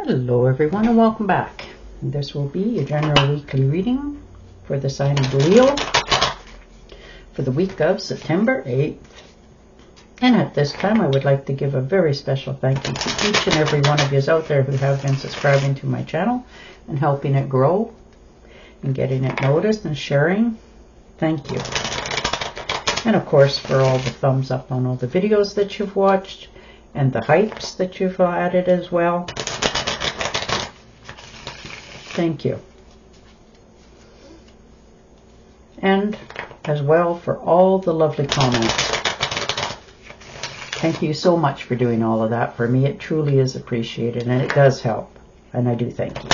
Hello everyone and welcome back. This will be your general weekly reading for the sign of Leo for the week of September 8th. And at this time I would like to give a very special thank you to each and every one of you out there who have been subscribing to my channel and helping it grow and getting it noticed and sharing. Thank you. And of course for all the thumbs up on all the videos that you've watched and the hypes that you've added as well. Thank you. And as well for all the lovely comments. Thank you so much for doing all of that. For me, it truly is appreciated and it does help. And I do thank you.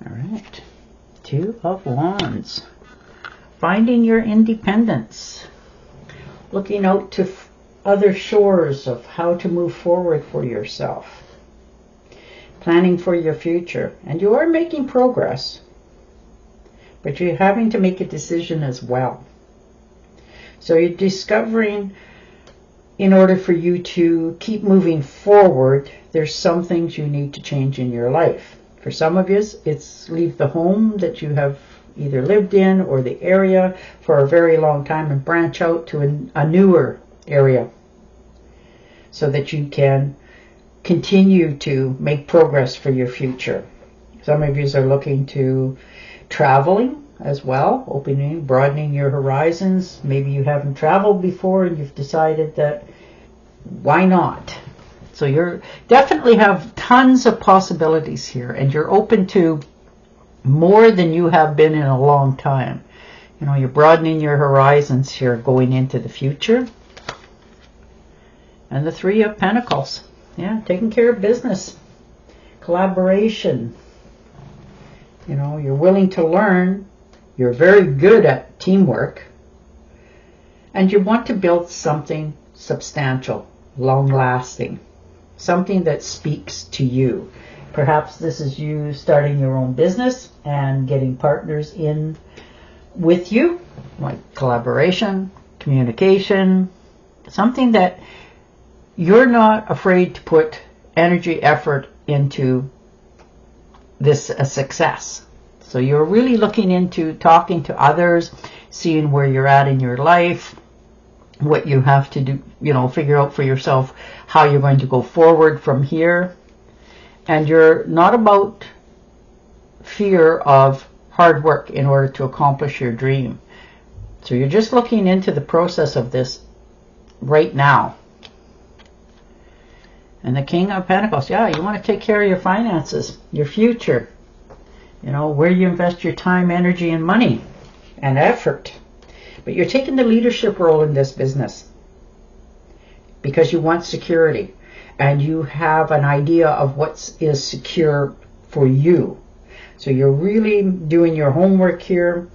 All right. Two of Wands. Finding your independence, looking out to other shores of how to move forward for yourself, planning for your future, and you are making progress, but you're having to make a decision as well. So you're discovering, in order for you to keep moving forward, there's some things you need to change in your life. For some of you, it's leave the home that you have either lived in or the area for a very long time and branch out to a newer area so that you can continue to make progress for your future. Some of you are looking to traveling as well, opening, broadening your horizons. Maybe you haven't traveled before and you've decided that why not? So you're definitely have tons of possibilities here and you're open to more than you have been in a long time. You know, you're broadening your horizons here going into the future. And the Three of Pentacles. Yeah, taking care of business. Collaboration. You know, you're willing to learn. You're very good at teamwork. And you want to build something substantial, long-lasting. Something that speaks to you. Perhaps this is you starting your own business and getting partners in with you, like collaboration, communication, something that you're not afraid to put energy, effort into this a success. So you're really looking into talking to others, seeing where you're at in your life, what you have to do, you know, figure out for yourself how you're going to go forward from here. And you're not about fear of hard work in order to accomplish your dream. So you're just looking into the process of this right now. And the King of Pentacles, yeah, you want to take care of your finances, your future. You know, where you invest your time, energy, and money and effort. But you're taking the leadership role in this business because you want security. And you have an idea of what is secure for you. So you're really doing your homework here.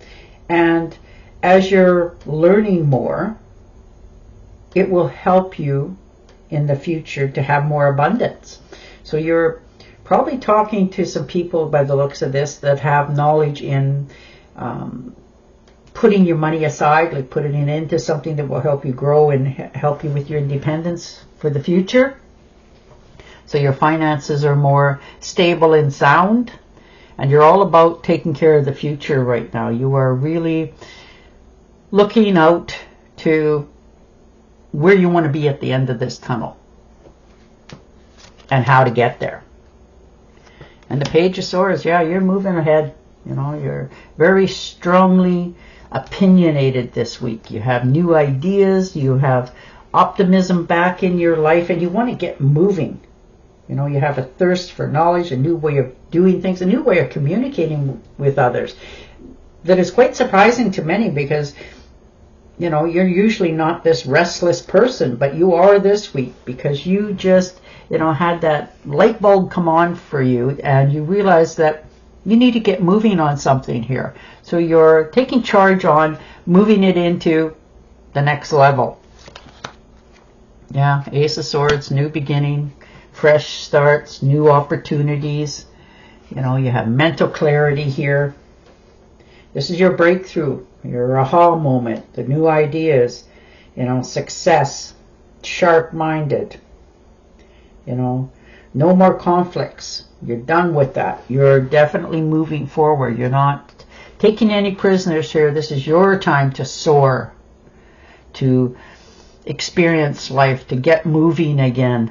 And as you're learning more, it will help you in the future to have more abundance. So you're probably talking to some people by the looks of this that have knowledge in putting your money aside, like putting it into something that will help you grow and help you with your independence for the future. So your finances are more stable and sound, and you're all about taking care of the future right now. You are really looking out to where you want to be at the end of this tunnel and how to get there. And the Page of Swords, yeah, you're moving ahead. You know, you're very strongly opinionated this week. You have new ideas, you have optimism back in your life, and you want to get moving. You know, you have a thirst for knowledge, a new way of doing things, a new way of communicating with others. That is quite surprising to many because, you know, you're usually not this restless person, but you are this week because you just, you know, had that light bulb come on for you and you realize that you need to get moving on something here. So you're taking charge on moving it into the next level. Yeah, Ace of Swords, new beginning. Fresh starts, new opportunities. You know, you have mental clarity here. This is your breakthrough, your aha moment, the new ideas, success, sharp-minded, no more conflicts. You're done with that. You're definitely moving forward. You're not taking any prisoners here. This is your time to soar, to experience life, to get moving again.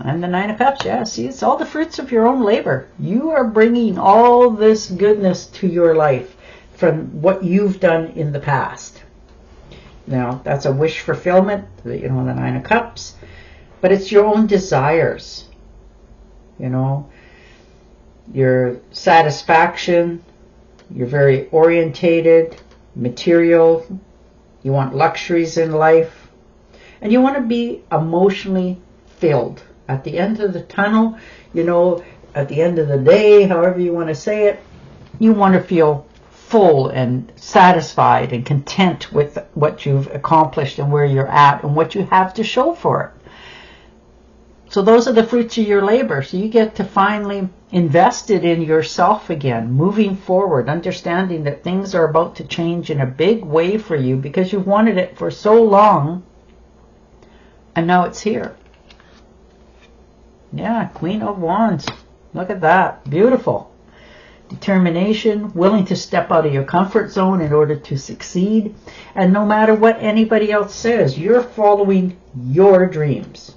And the Nine of Cups, yeah, see, it's all the fruits of your own labor. You are bringing all this goodness to your life from what you've done in the past. Now, that's a wish fulfillment, the Nine of Cups, but it's your own desires, your satisfaction. You're very orientated, material. You want luxuries in life, and you want to be emotionally filled. At the end of the tunnel, at the end of the day, however you want to say it, you want to feel full and satisfied and content with what you've accomplished and where you're at and what you have to show for it. So those are the fruits of your labor. So you get to finally invest it in yourself again, moving forward, understanding that things are about to change in a big way for you because you've wanted it for so long, and now it's here. Yeah, Queen of Wands. Look at that. Beautiful. Determination, willing to step out of your comfort zone in order to succeed. And no matter what anybody else says, you're following your dreams.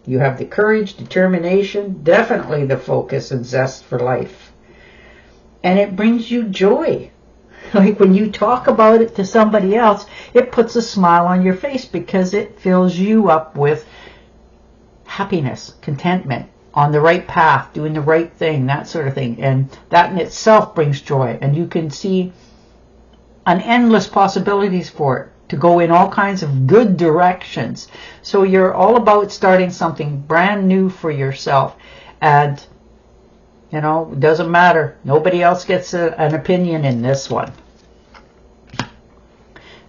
You have the courage, determination, definitely the focus and zest for life. And it brings you joy. Like when you talk about it to somebody else, it puts a smile on your face because it fills you up with happiness, contentment, on the right path, doing the right thing, that sort of thing. And that in itself brings joy. And you can see an endless possibilities for it to go in all kinds of good directions. So you're all about starting something brand new for yourself. And, it doesn't matter. Nobody else gets an opinion in this one.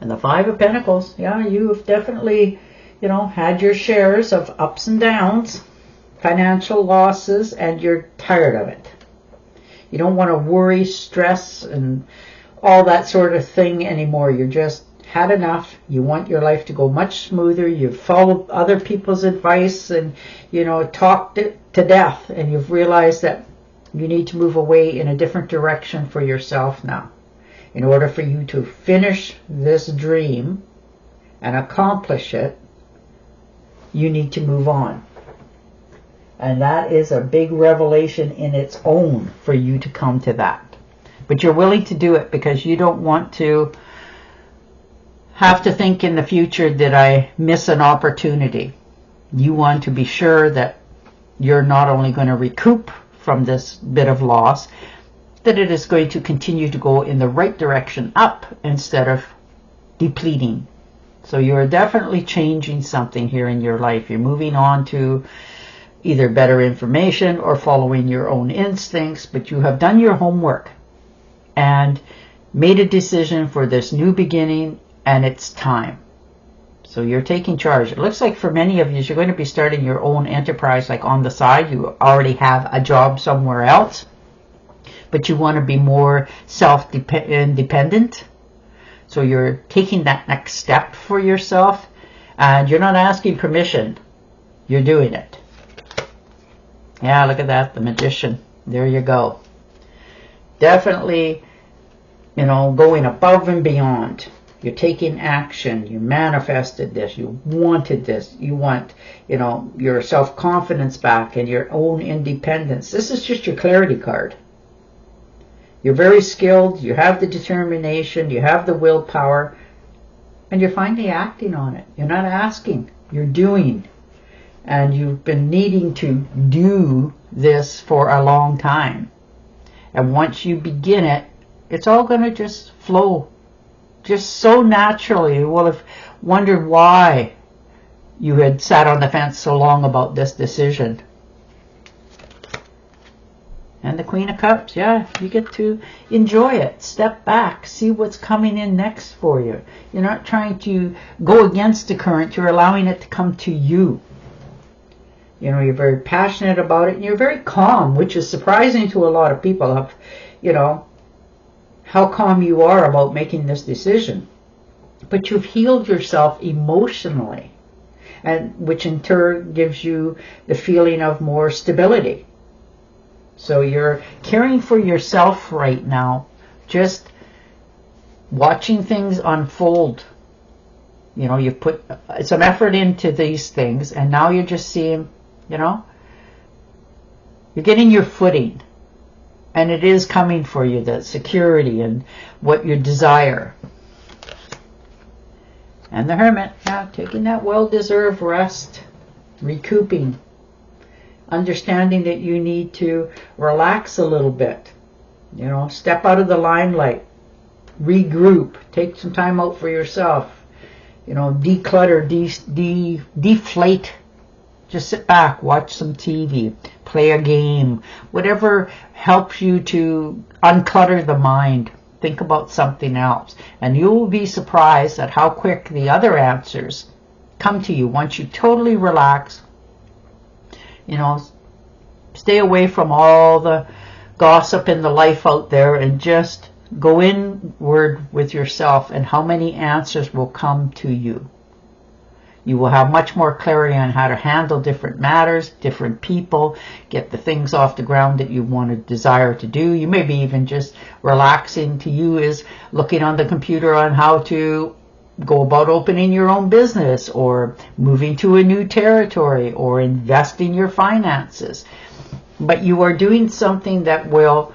And the Five of Pentacles, yeah, you've definitely, had your shares of ups and downs, financial losses, and you're tired of it. You don't want to worry, stress, and all that sort of thing anymore. You're just had enough. You want your life to go much smoother. You've followed other people's advice and, talked it to death, and you've realized that you need to move away in a different direction for yourself now. In order for you to finish this dream and accomplish it, you need to move on. And that is a big revelation in its own for you to come to that. But you're willing to do it because you don't want to have to think in the future, did I miss an opportunity? You want to be sure that you're not only going to recoup from this bit of loss, that it is going to continue to go in the right direction up instead of depleting. So you're definitely changing something here in your life. You're moving on to either better information or following your own instincts, but you have done your homework and made a decision for this new beginning, and it's time. So you're taking charge. It looks like for many of you, you're going to be starting your own enterprise, like on the side. You already have a job somewhere else, but you want to be more self-independent. So you're taking that next step for yourself, and you're not asking permission. You're doing it. Yeah, look at that, the Magician. There you go. Definitely, going above and beyond. You're taking action. You manifested this. You wanted this. You want, your self-confidence back and your own independence. This is just your clarity card. You're very skilled. You have the determination. You have the willpower. And you're finally acting on it. You're not asking. You're doing. And you've been needing to do this for a long time. And once you begin it, it's all going to just flow. Just so naturally. You will have wondered why you had sat on the fence so long about this decision. And the Queen of Cups, yeah, you get to enjoy it. Step back. See what's coming in next for you. You're not trying to go against the current. You're allowing it to come to you. You know, you're very passionate about it, and you're very calm, which is surprising to a lot of people, of, you know, how calm you are about making this decision. But you've healed yourself emotionally, and which in turn gives you the feeling of more stability. So you're caring for yourself right now, just watching things unfold. You know, you've put some effort into these things, and now you're just seeing, you know, you're getting your footing, and it is coming for you, that security and what you desire. And the Hermit, yeah, taking that well-deserved rest, recouping, understanding that you need to relax a little bit, you know, step out of the limelight, regroup, take some time out for yourself, you know, declutter, deflate. Just sit back, watch some TV, play a game, whatever helps you to unclutter the mind. Think about something else, and you will be surprised at how quick the other answers come to you once you totally relax. You know, stay away from all the gossip and the life out there, and just go inward with yourself, and how many answers will come to you. You will have much more clarity on how to handle different matters, different people, get the things off the ground that you want to desire to do. You may be even just relaxing to you is looking on the computer on how to go about opening your own business, or moving to a new territory, or investing your finances. But you are doing something that will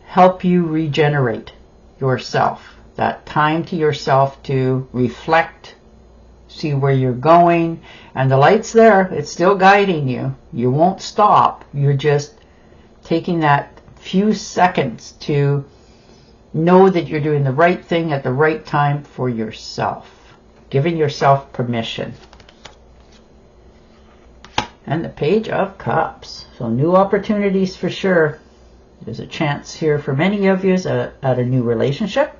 help you regenerate yourself. That time to yourself to reflect, see where you're going, and the light's there. It's still guiding you. You won't stop. You're just taking that few seconds to know that you're doing the right thing at the right time for yourself, giving yourself permission. And the Page of Cups. So new opportunities for sure. There's a chance here for many of you at a new relationship,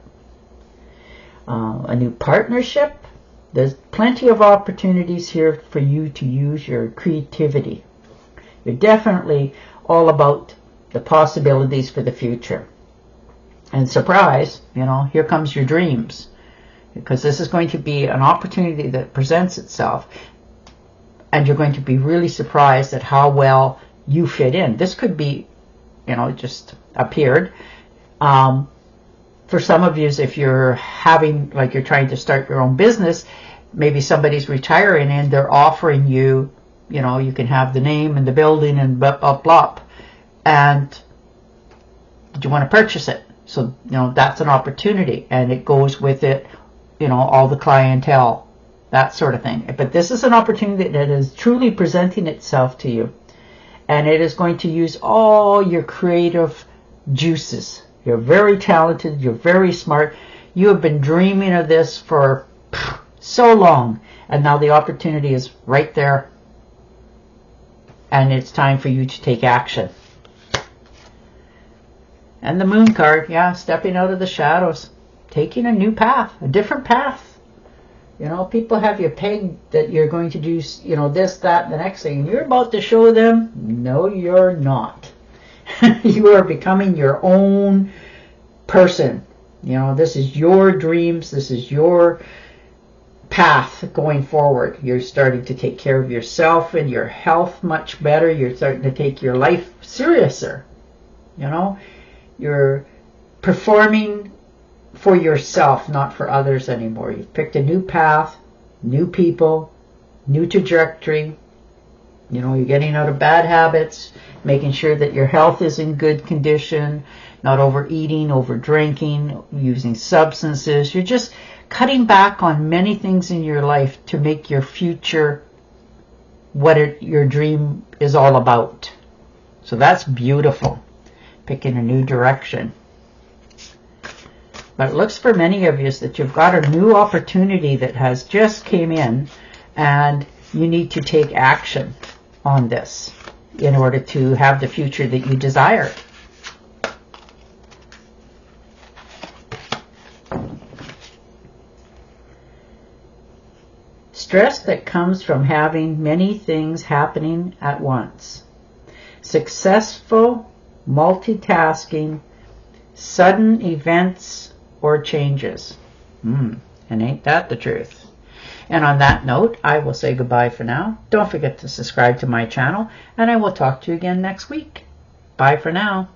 a new partnership. There's plenty of opportunities here for you to use your creativity. You're definitely all about the possibilities for the future. And surprise, you know, here comes your dreams. Because this is going to be an opportunity that presents itself. And you're going to be really surprised at how well you fit in. This could be, you know, just appeared. For some of you, if you're having, like you're trying to start your own business, maybe somebody's retiring and they're offering you, you know, you can have the name and the building and blah, blah, blah. And did you want to purchase it? So, you know, that's an opportunity, and it goes with it, you know, all the clientele, that sort of thing. But this is an opportunity that is truly presenting itself to you, and it is going to use all your creative juices. You're very talented. You're very smart. You have been dreaming of this for so long, and now the opportunity is right there, and it's time for you to take action. And the Moon card, yeah, stepping out of the shadows, taking a new path, a different path. You know, people have you pegged that you're going to do, you know, this, that, and the next thing. And you're about to show them, no, you're not. You are becoming your own person. You know, this is your dreams. This is your path going forward. You're starting to take care of yourself and your health much better. You're starting to take your life seriouser. You know, you're performing for yourself, not for others anymore. You've picked a new path, new people, new trajectory. You know, you're getting out of bad habits, making sure that your health is in good condition, not overeating, over drinking, using substances. You're just cutting back on many things in your life to make your future what your dream is all about. So that's beautiful. Picking a new direction. But it looks for many of you that you've got a new opportunity that has just came in, and you need to take action on this in order to have the future that you desire. stress that comes from having many things happening at once. Successful multitasking, sudden events or changes. And ain't that the truth? And on that note, I will say goodbye for now. Don't forget to subscribe to my channel, and I will talk to you again next week. Bye for now.